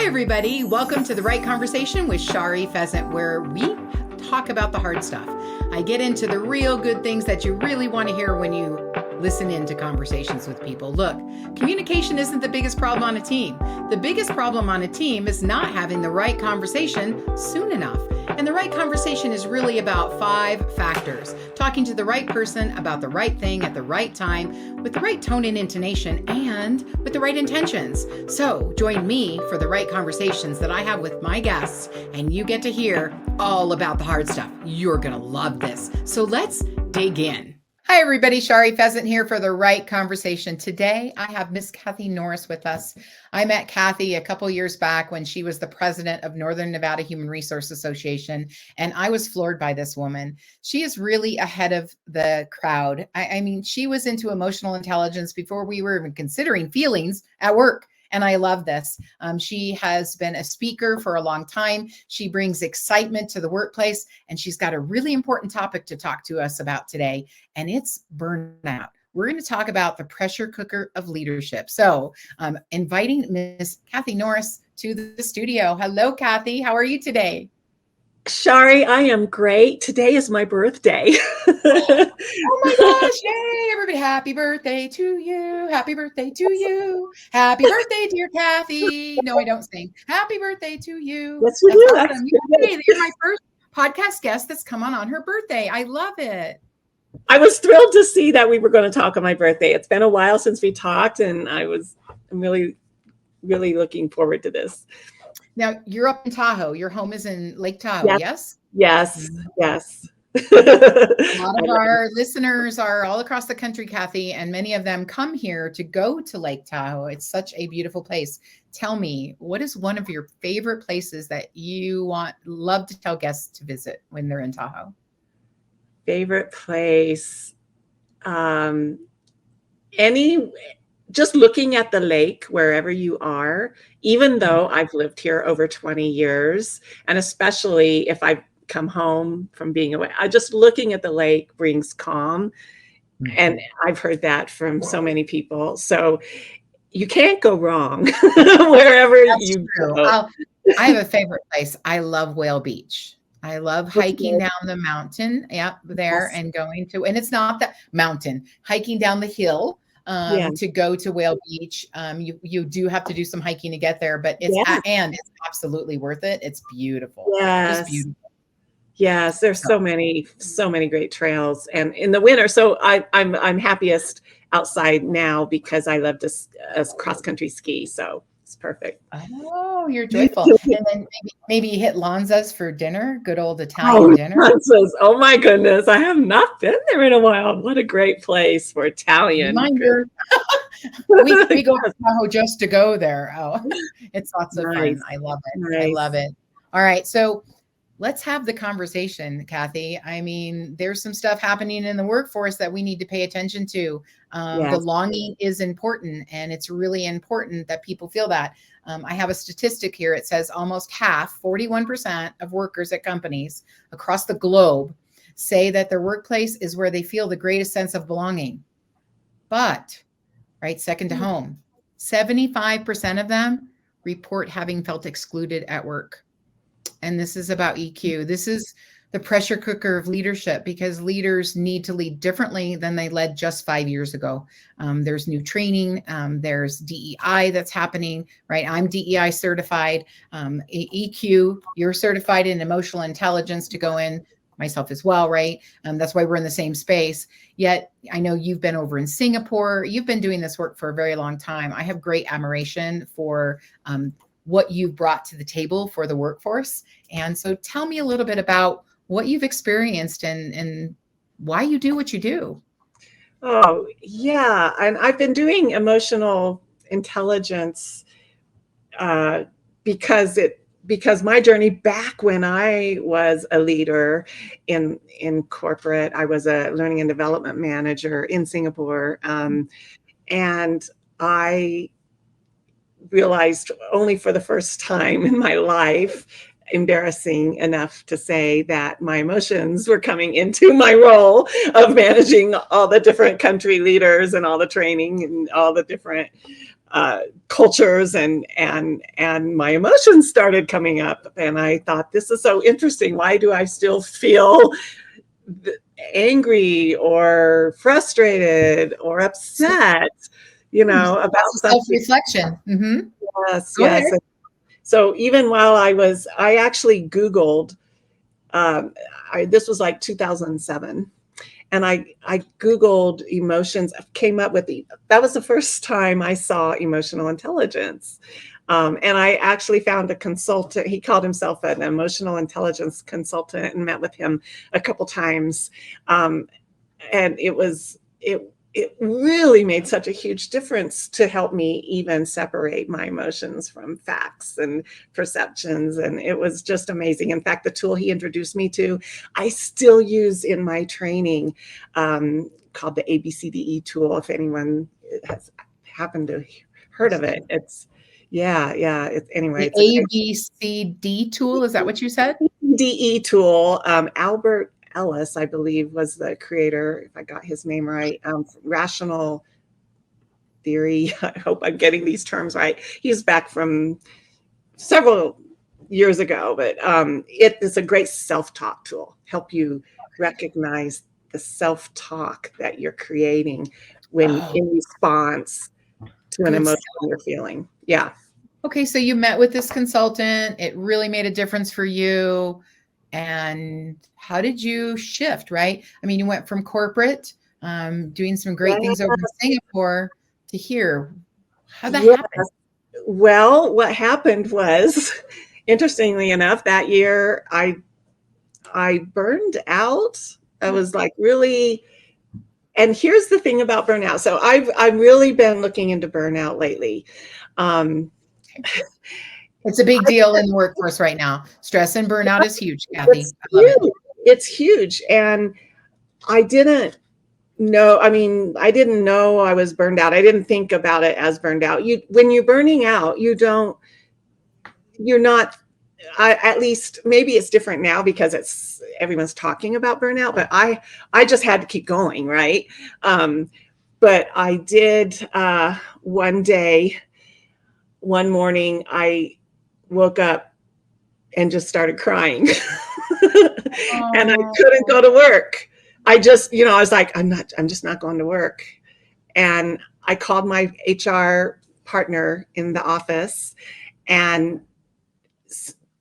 everybody. Welcome to The Right Conversation with Shari Pheasant, where we talk about the hard stuff. I get into the real good things that you really want to hear when you listen into conversations with people. Look, communication isn't the biggest problem on a team. The biggest problem on a team is not having the right conversation soon enough. And the right conversation is really about 5 factors. Talking to the right person about the right thing at the right time, with the right tone and intonation, and with the right intentions. So join me for the right conversations that I have with my guests, and you get to hear all about the hard stuff. You're going to love this. So let's dig in. Hi, everybody. Shari Pheasant here for The Right Conversation. Today, I have Miss Cathy Norris with us. I met Cathy a couple years back when she was the president of Northern Nevada Human Resource Association, and I was floored by this woman. She is really ahead of the crowd. I mean, she was into emotional intelligence before we were even considering feelings at work. And I love this. She has been a speaker for a long time. She brings excitement to the workplace, and she's got a really important topic to talk to us about today, and it's burnout. We're going to talk about the pressure cooker of leadership. So inviting Miss Cathy Norris to the studio. Hello, Cathy. How are you today? Shari, I am great. Today is my birthday. Oh my gosh, yay, everybody. Happy birthday to you. Happy birthday to you. Happy birthday, dear Cathy. No, I don't sing. Happy birthday to you. Yes, we do. Awesome. You're my first podcast guest that's come on her birthday. I love it. I was thrilled to see that we were going to talk on my birthday. It's been a while since we talked, and I'm really looking forward to this. Now, you're up in Tahoe. Your home is in Lake Tahoe, yes? Yes. A lot of our listeners are all across the country, Cathy, and many of them come here to go to Lake Tahoe. It's such a beautiful place. Tell me, what is one of your favorite places that you love to tell guests to visit when they're in Tahoe? Favorite place? Just looking at the lake wherever you are, even though I've lived here over 20 years, and especially if I come home from being away, just looking at the lake brings calm. And I've heard that from so many people. So you can't go wrong wherever you go. I have a favorite place. I love Whale Beach. I love hiking down the mountain there and going to, and it's not that mountain, hiking down the hill. To go to Whale Beach. You do have to do some hiking to get there, but it's absolutely worth it. It's beautiful. Yes. It's beautiful. Yes, there's so many great trails, and in the winter. So I'm happiest outside now because I love to cross country ski. So it's perfect. Oh, you're joyful. And then maybe hit Lanza's for dinner. Good old Italian dinner. Lanza's. Oh my goodness, I have not been there in a while. What a great place for Italian. Reminder. we go to Tahoe just to go there. Oh, it's lots of fun. I love it. Nice. I love it. All right, so let's have the conversation, Cathy. I mean, there's some stuff happening in the workforce that we need to pay attention to. Belonging is important, and it's really important that people feel that. I have a statistic here. It says almost half, 41% of workers at companies across the globe say that their workplace is where they feel the greatest sense of belonging. But, second to home, 75% of them report having felt excluded at work. And this is about EQ. This is the pressure cooker of leadership, because leaders need to lead differently than they led just 5 years ago. There's new training. There's DEI that's happening, right? I'm DEI certified. EQ, you're certified in emotional intelligence to go in, myself as well, right? That's why we're in the same space. Yet I know you've been over in Singapore. You've been doing this work for a very long time. I have great admiration for what you've brought to the table for the workforce. And so tell me a little bit about what you've experienced and why you do what you do. Oh, yeah. And I've been doing emotional intelligence because my journey back when I was a leader in corporate, I was a learning and development manager in Singapore. And I realized only for the first time in my life, embarrassing enough to say, that my emotions were coming into my role of managing all the different country leaders and all the training and all the different cultures, and my emotions started coming up, and I thought, this is so interesting. Why do I still feel angry or frustrated or upset, about something? Self-reflection. Mm-hmm. Yes, Go ahead. yes. So even while I actually Googled, this was like 2007. And I Googled emotions, came up with that was the first time I saw emotional intelligence. And I actually found a consultant. He called himself an emotional intelligence consultant, and met with him a couple times. And it really made such a huge difference to help me even separate my emotions from facts and perceptions. And it was just amazing. In fact, the tool he introduced me to, I still use in my training, called the ABCDE tool. If anyone has happened to heard of it, anyway, it's The ABCD tool. Is that what you said? DE tool. Albert Ellis, I believe, was the creator, if I got his name right. Rational theory. I hope I'm getting these terms right. He's back from several years ago, but it is a great self-talk tool. Help you recognize the self-talk that you're creating when in response to an emotion you're feeling. Yeah. Okay, so you met with this consultant. It really made a difference for you. And how did you shift, right? I mean, you went from corporate, doing some great things over in Singapore, to here. How'd that happen? Well, what happened was, interestingly enough, that year I burned out. I was like, really. And here's the thing about burnout. So I've really been looking into burnout lately. It's a big deal in the workforce right now. Stress and burnout is huge, Cathy. It's huge. And I didn't know. I mean, I didn't know I was burned out. I didn't think about it as burned out. When you're burning out, you're not, at least maybe it's different now because everyone's talking about burnout, but I just had to keep going. Right. But I did, one morning, I woke up and just started crying. And I couldn't go to work. I just, I was like, I'm just not going to work. And I called my HR partner in the office and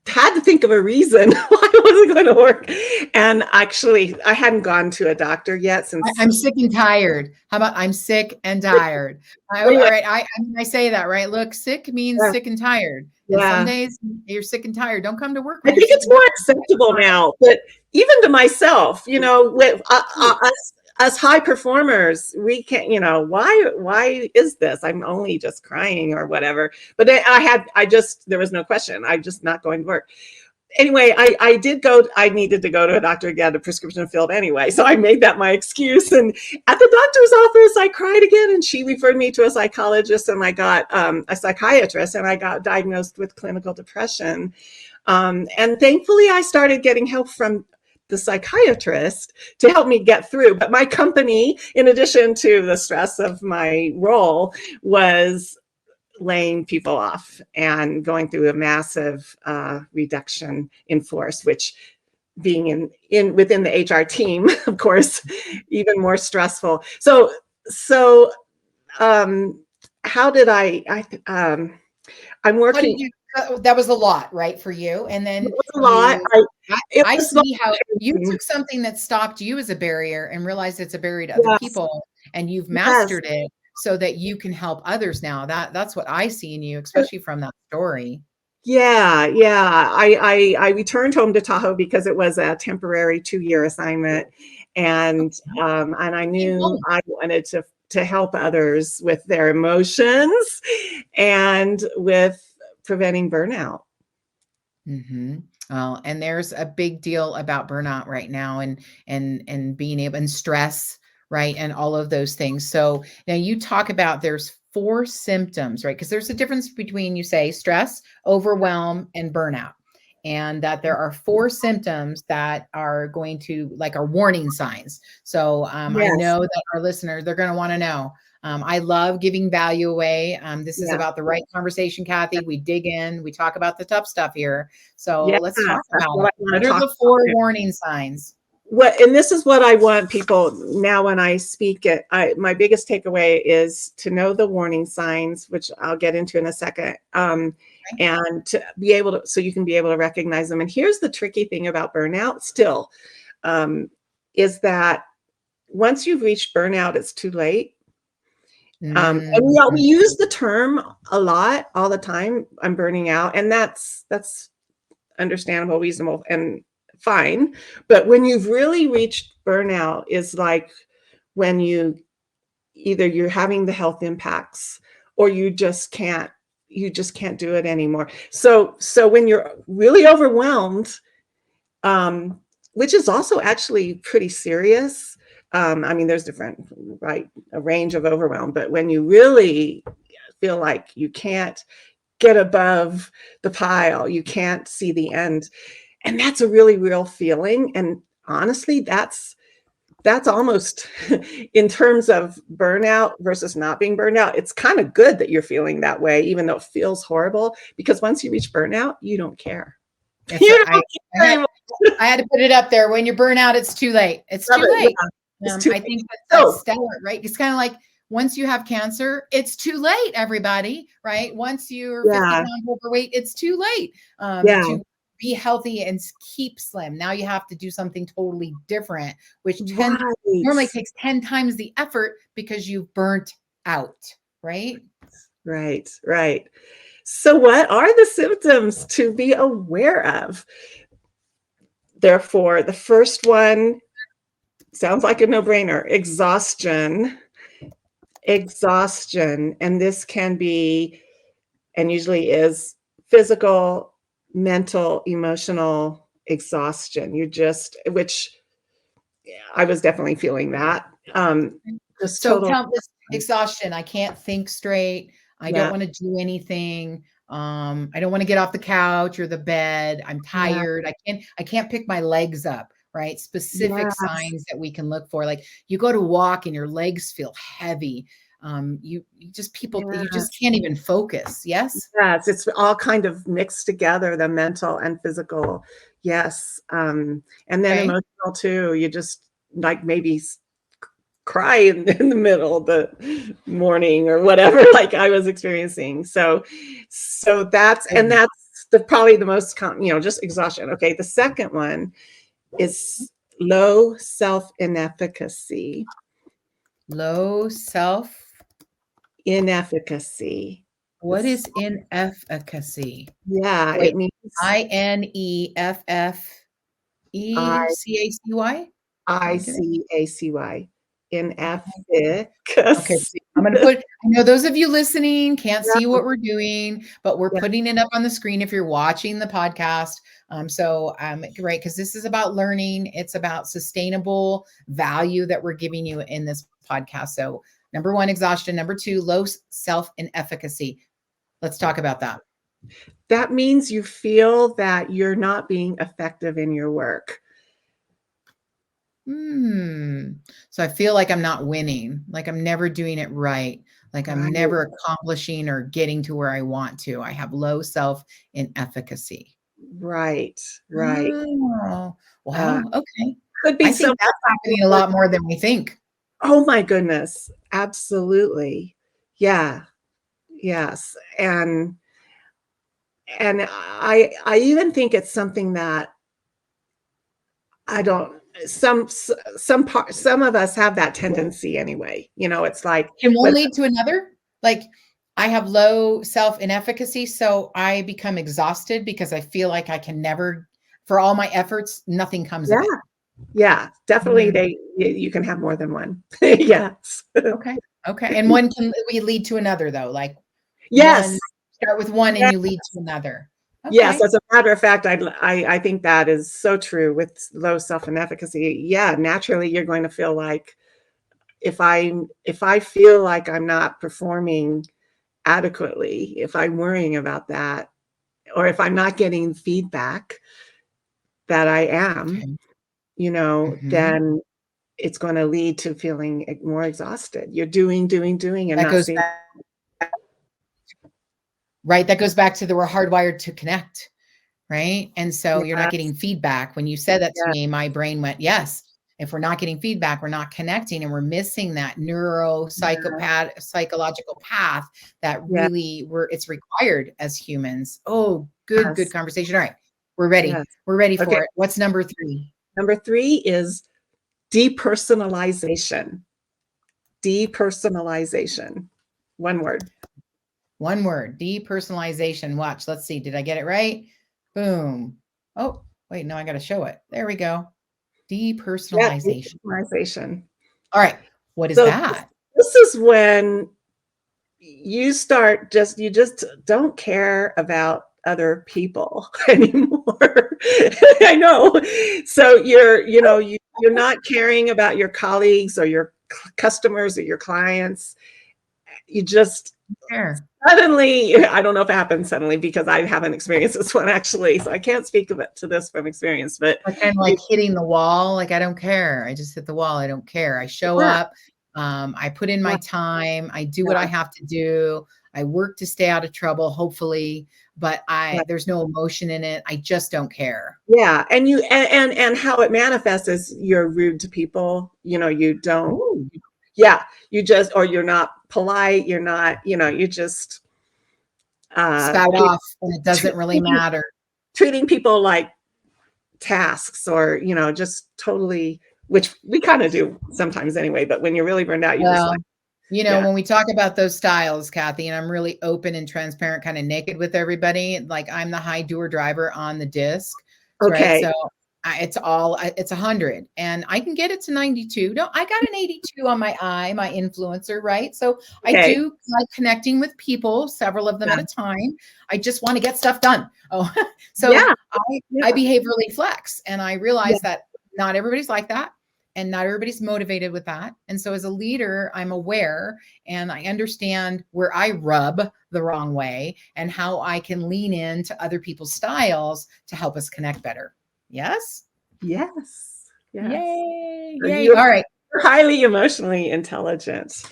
had to think of a reason why I wasn't going to work. And actually, I hadn't gone to a doctor yet since. I'm sick and tired. How about I'm sick and tired? All right. I say that, right? Look, sick means sick and tired. And some days you're sick and tired. Don't come to work. I think it's more acceptable now, but even to myself, with us high performers, we can't, why is this? I'm only just crying or whatever. But then there was no question. I'm just not going to work. Anyway, I needed to go to a doctor to get a prescription filled anyway. So I made that my excuse. And at the doctor's office, I cried again, and she referred me to a psychologist, and I got a psychiatrist, and I got diagnosed with clinical depression. And thankfully, I started getting help from the psychiatrist to help me get through. But my company, in addition to the stress of my role, was laying people off and going through a massive reduction in force, which being within the HR team, of course, even more stressful. So how did I'm working. That was a lot, right, for you? And then it was a lot. I see how you took something that stopped you as a barrier and realized it's a barrier to other people, and you've mastered it so that you can help others now. That's what I see in you, especially from that story. Yeah. I returned home to Tahoe because it was a temporary 2-year assignment, and I knew I wanted to help others with their emotions and with preventing burnout. Mm-hmm. Well, and there's a big deal about burnout right now, and being able, and stress, right, and all of those things. So now you talk about there's 4 symptoms, right? Because there's a difference between, you say, stress, overwhelm, and burnout, and that there are 4 symptoms that are going to, like, are warning signs. So I know that our listeners, they're going to want to know, I love giving value away. This is Yeah. about the right conversation, Cathy. We dig in, we talk about the tough stuff here. So Yes, let's talk that's about what I it. want What to are talk the about. 4 warning signs? And this is what I want people now when I speak it. My biggest takeaway is to know the warning signs, which I'll get into in a second, and to be able to, so you can be able to recognize them. And here's the tricky thing about burnout still, is that once you've reached burnout, it's too late. And we use the term a lot, all the time. I'm burning out, and that's understandable, reasonable, and fine. But when you've really reached burnout is like when you're having the health impacts, or you just can't do it anymore. So when you're really overwhelmed, which is also actually pretty serious. I mean, there's different, right, a range of overwhelm, but when you really feel like you can't get above the pile, you can't see the end. And that's a really real feeling. And honestly, that's almost in terms of burnout versus not being burned out, it's kind of good that you're feeling that way, even though it feels horrible, because once you reach burnout, you don't care. I had to put it up there. When you burn out, it's too late. It's too late. I think that's stellar, right? It's kind of like once you have cancer, it's too late, everybody, right? Once you're 50 pounds overweight, it's too late to be healthy and keep slim. Now you have to do something totally different, which normally takes 10 times the effort because you've burnt out, right? Right. So what are the symptoms to be aware of? Therefore, the first one sounds like a no-brainer: exhaustion. And this can be, and usually is, physical, mental, emotional exhaustion. Which I was definitely feeling that. Just so total countless exhaustion. I can't think straight. I don't want to do anything. I don't want to get off the couch or the bed. I'm tired. I can't pick my legs up, right? Specific signs that we can look for. Like you go to walk and your legs feel heavy. You just can't even focus. Yes. Yes. It's all kind of mixed together, the mental and physical. Yes. And then emotional too. You just like maybe cry in the middle of the morning or whatever, like I was experiencing. So that's probably the most common, just exhaustion. Okay. The second one is low self-inefficacy. Low self-inefficacy. What is inefficacy? Yeah, it means INEFFECACY? ICACY. Inefficacy. Okay, I'm going to I know those of you listening can't see what we're doing, but we're putting it up on the screen if you're watching the podcast. Right, because this is about learning. It's about sustainable value that we're giving you in this podcast. So number 1, exhaustion. Number 2, low self-inefficacy. Let's talk about that. That means you feel that you're not being effective in your work. So I feel like I'm not winning, like I'm never doing it right, like I'm never accomplishing or getting to where I want to. I have low self-inefficacy. Right. Oh, wow. Okay. Could be I think that's happening a lot more than we think. Oh my goodness. Absolutely. Yeah. Yes. And I even think it's something that some of us have that tendency anyway. It's like, can one lead to another? Like I have low self-inefficacy, so I become exhausted because I feel like I can never, for all my efforts, nothing comes of it. Yeah, definitely. You can have more than one. Yes. Okay. And one can lead to another though. Like yes, start with one and you lead to another. Okay. Yes, as a matter of fact, I think that is so true with low self-inefficacy. Yeah, naturally you're going to feel like if I feel like I'm not performing adequately, if I'm worrying about that, or if I'm not getting feedback that I am, then it's going to lead to feeling more exhausted. You're doing, and That not goes seeing. back, right? That goes back to we're hardwired to connect, right? And so you're not getting feedback. When you said that to me, my brain went, yes. If we're not getting feedback, we're not connecting, and we're missing that psychological path that really it's required as humans. Oh, good conversation. All right. We're ready. Yes. We're ready for it. What's number 3? Number 3 is depersonalization. Depersonalization. One word. One word. Depersonalization. Watch. Let's see. Did I get it right? Boom. Oh, wait. No, I got to show it. There we go. Depersonalization. Depersonalization. All right. What is that? This is when you just don't care about other people anymore. I know. So you're not caring about your colleagues or your customers or your clients. You just suddenly, I don't know if it happens suddenly because I haven't experienced this one actually, so I can't speak to this from experience, but kind of like hitting the wall. Like, I don't care. I just hit the wall. I don't care. I show up. I put in my time. I do what I have to do. I work to stay out of trouble, hopefully, but there's no emotion in it. I just don't care. Yeah. And and how it manifests is you're rude to people. You don't. Ooh. Yeah. Or you're not polite. You're not, you just spout off when it doesn't really matter. Treating people like tasks or, just totally, which we kind of do sometimes anyway, but when you're really burned out, you're just like, when we talk about those styles, Cathy, and I'm really open and transparent, kind of naked with everybody, like I'm the high doer driver on the disc. Okay. Right? So it's 100 and I can get it to 92. No, I got an 82 on my influencer, right? So I do like connecting with people, several of them at a time. I just want to get stuff done. Oh, so I behaviorally flex, and I realize that not everybody's like that. And not everybody's motivated with that. And so as a leader, I'm aware and I understand where I rub the wrong way and how I can lean into other people's styles to help us connect better. Yes? Yes. Yay. So Yay. All right. You're highly emotionally intelligent,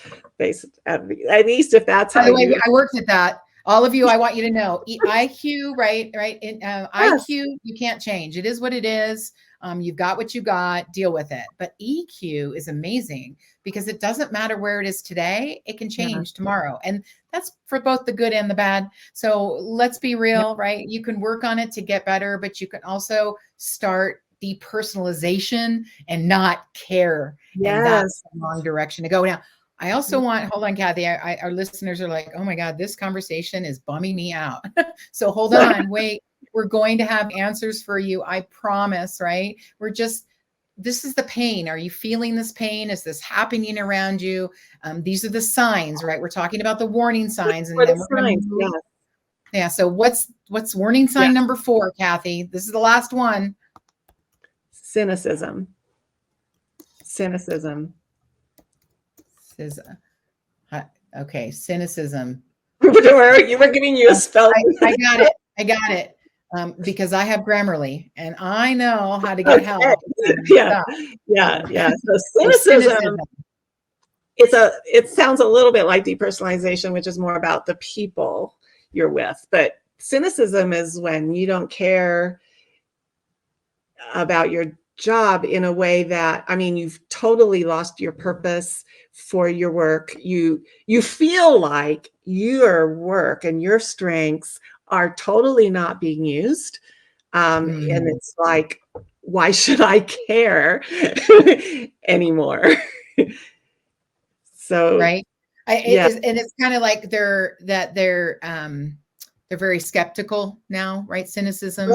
at least if that's how you... I worked at that. All of you, I want you to know, IQ, right? IQ, you can't change. It is what it is. You've got what you got, deal with it. But EQ is amazing because it doesn't matter where it is today. It can change tomorrow. And that's for both the good and the bad. So let's be real, right? You can work on it to get better, but you can also start depersonalization and not care. And that's the wrong direction to go. Now, I also want, hold on, Cathy, our listeners are like, oh my God, this conversation is bumming me out. So hold on, wait. We're going to have answers for you. I promise, right? This is the pain. Are you feeling this pain? Is this happening around you? These are the signs, right? We're talking about the warning signs. And then we're going to move. Yeah. So what's warning sign number 4, Cathy? This is the last one. Cynicism. Okay. Cynicism. You were giving you a spell. I got it. Because I have Grammarly and I know how to get help. Yeah. So cynicism, it sounds a little bit like depersonalization, which is more about the people you're with. But cynicism is when you don't care about your job in a way that, you've totally lost your purpose for your work. You feel like your work and your strengths are totally not being used. And it's like, why should I care anymore? So, right. And it's kind of like they're very skeptical now, right? Cynicism.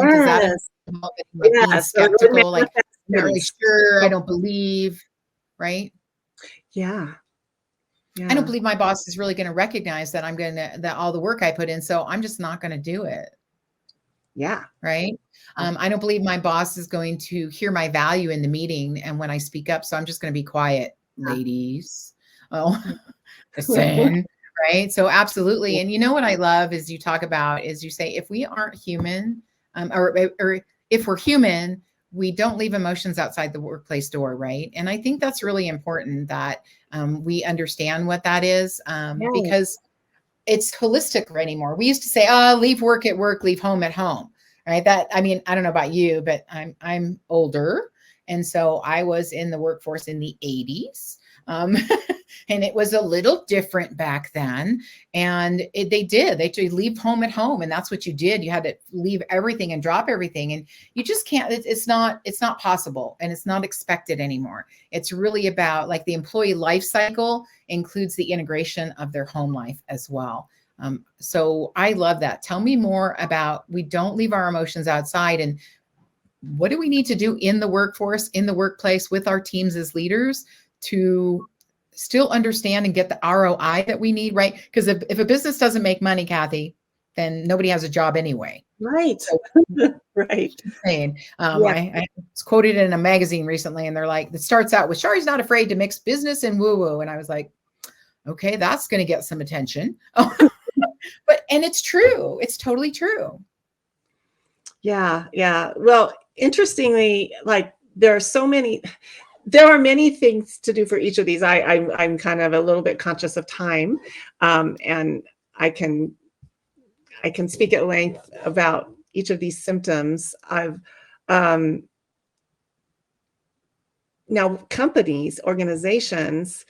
Skeptical, like, I'm not really sure, I don't believe, right? Yeah. I don't believe my boss is really going to recognize that that all the work I put in. So I'm just not going to do it. Yeah. Right. I don't believe my boss is going to hear my value in the meeting. And when I speak up, so I'm just going to be quiet, ladies. Oh, listen. Right. So absolutely. And you know what I love is you say, if we aren't human, or if we're human, we don't leave emotions outside the workplace door, right? And I think that's really important that we understand what that is, Right. because it's holistic anymore. We used to say, "Oh, leave work at work, leave home at home," right? That, I mean, I don't know about you, but I'm older, and so I was in the workforce in the '80s. Um, and it was a little different back then. And they leave home at home. And that's what you did. You had to leave everything and drop everything. And you just can't, it's not possible. And it's not expected anymore. It's really about, like, the employee life cycle includes the integration of their home life as well. So I love that. Tell me more about, we don't leave our emotions outside, and what do we need to do in the workforce, in the workplace, with our teams as leaders to still understand and get the ROI that we need, right? Because if a business doesn't make money, Cathy, then nobody has a job anyway. Right. So, Right. saying, Yeah. I was quoted in a magazine recently, and they're like, it starts out with, "Shari's not afraid to mix business and woo-woo." And I was like, okay, that's going to get some attention. And it's true. It's totally true. Yeah. Yeah. Well, interestingly, like, there are many things to do for each of these. I'm kind of a little bit conscious of time, and I can speak at length about each of these symptoms. Now companies, organizations,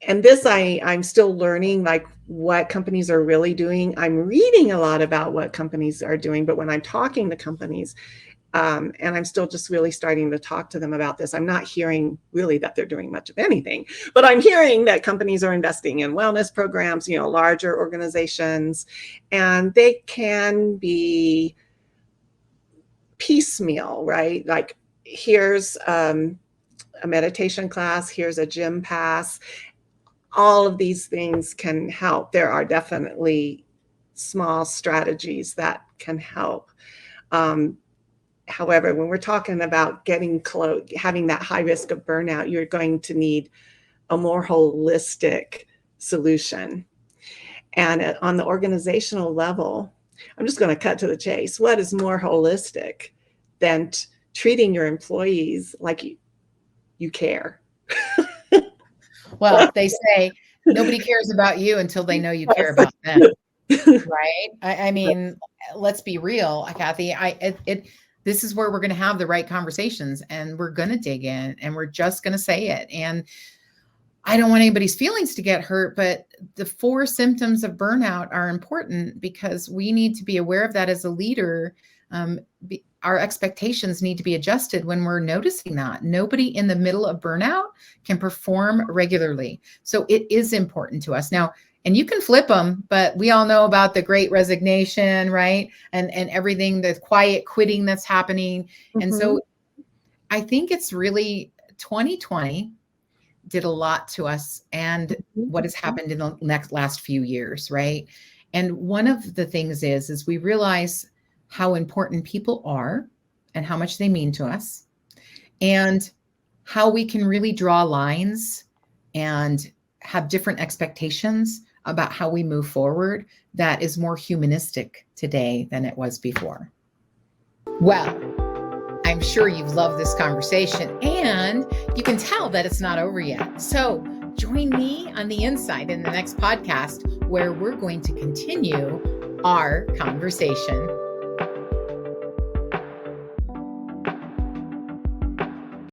and this I'm still learning, like, what companies are really doing. I'm reading a lot about what companies are doing, but when I'm talking to companies, and I'm still just really starting to talk to them about this, I'm not hearing really that they're doing much of anything, but I'm hearing that companies are investing in wellness programs, larger organizations, and they can be piecemeal, right? Like, here's a meditation class, here's a gym pass. All of these things can help. There are definitely small strategies that can help. However, when we're talking about having that high risk of burnout, you're going to need a more holistic solution. And on the organizational level, I'm just going to cut to the chase. What is more holistic than treating your employees like you care? Well, they say nobody cares about you until they know you care about them, right? I mean, let's be real, Cathy. This is where we're going to have the right conversations, and we're going to dig in, and we're just going to say it. And I don't want anybody's feelings to get hurt, but the 4 symptoms of burnout are important because we need to be aware of that as a leader. Our expectations need to be adjusted when we're noticing that. Nobody in the middle of burnout can perform regularly. So it is important to us. Now, and you can flip them, but we all know about the Great Resignation, right? And everything, the quiet quitting that's happening. Mm-hmm. And so I think it's really 2020 did a lot to us and what has happened in the last few years, right? And one of the things is we realize how important people are and how much they mean to us, and how we can really draw lines and have different expectations about how we move forward that is more humanistic today than it was before. Well, I'm sure you've loved this conversation, and you can tell that it's not over yet. So join me on the inside in the next podcast, where we're going to continue our conversation.